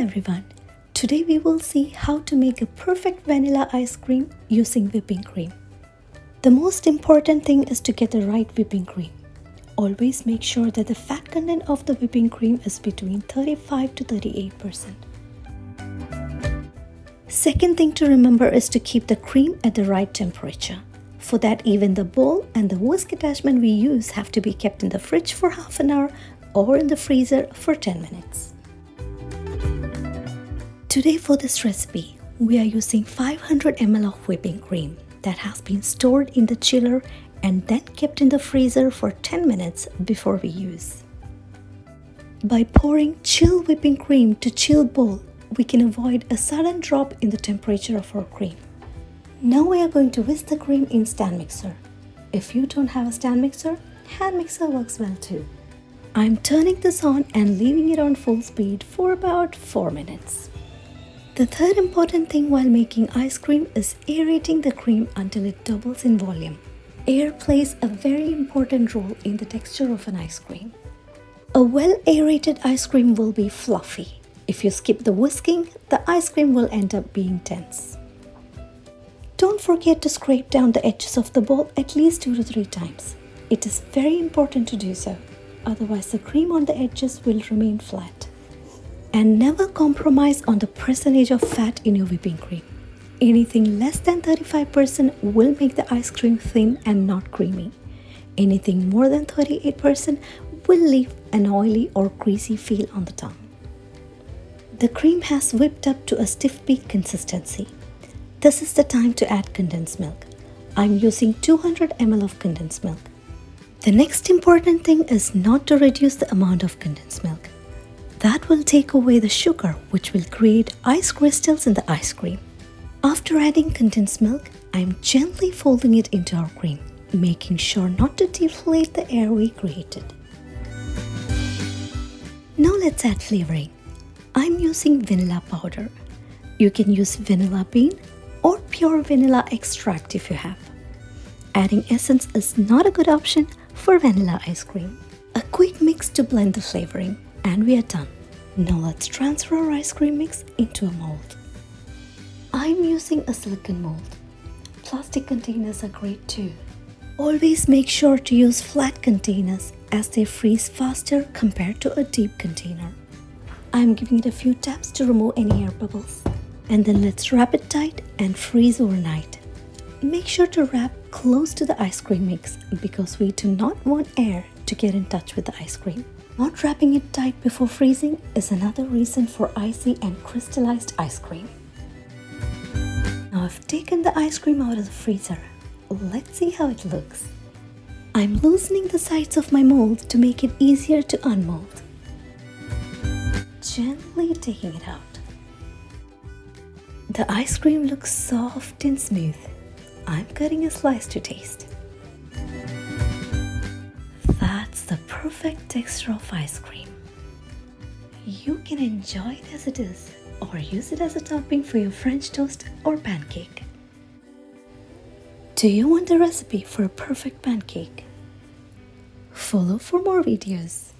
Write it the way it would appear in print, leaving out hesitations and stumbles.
everyone, today we will see how to make a perfect vanilla ice cream using whipping cream. The most important thing is to get the right whipping cream. Always make sure that the fat content of the whipping cream is between 35 to 38%. Second thing to remember is to keep the cream at the right temperature. For that, even the bowl and the whisk attachment we use have to be kept in the fridge for half an hour or in the freezer for 10 minutes. Today for this recipe, we are using 500 ml of whipping cream that has been stored in the chiller and then kept in the freezer for 10 minutes before we use. By pouring chill whipping cream to chill bowl, we can avoid a sudden drop in the temperature of our cream. Now we are going to whisk the cream in stand mixer. If you don't have a stand mixer, hand mixer works well too. I'm turning this on and leaving it on full speed for about 4 minutes. The third important thing while making ice cream is aerating the cream until it doubles in volume. Air plays a very important role in the texture of an ice cream. A well-aerated ice cream will be fluffy. If you skip the whisking, the ice cream will end up being dense. Don't forget to scrape down the edges of the bowl at least 2 to 3 times. It is very important to do so, otherwise the cream on the edges will remain flat. And never compromise on the percentage of fat in your whipping cream. Anything less than 35% will make the ice cream thin and not creamy. Anything more than 38% will leave an oily or greasy feel on the tongue. The cream has whipped up to a stiff peak consistency. This is the time to add condensed milk. I'm using 200 ml of condensed milk. The next important thing is not to reduce the amount of condensed milk. That will take away the sugar, which will create ice crystals in the ice cream. After adding condensed milk, I'm gently folding it into our cream, making sure not to deflate the air we created. Now let's add flavoring. I'm using vanilla powder. You can use vanilla bean or pure vanilla extract if you have. Adding essence is not a good option for vanilla ice cream. A quick mix to blend the flavoring. And we are done. Now let's transfer our ice cream mix into a mold. I'm using a silicone mold. Plastic containers are great too. Always make sure to use flat containers as they freeze faster compared to a deep container. I'm giving it a few taps to remove any air bubbles. And then let's wrap it tight and freeze overnight. Make sure to wrap close to the ice cream mix because we do not want air to get in touch with the ice cream. Not wrapping it tight before freezing is another reason for icy and crystallized ice cream. Now I've taken the ice cream out of the freezer. Let's see how it looks. I'm loosening the sides of my mold to make it easier to unmold. Gently taking it out. The ice cream looks soft and smooth. I'm cutting a slice to taste. That's the perfect texture of ice cream. You can enjoy it as it is or use it as a topping for your French toast or pancake. Do you want the recipe for a perfect pancake? Follow for more videos.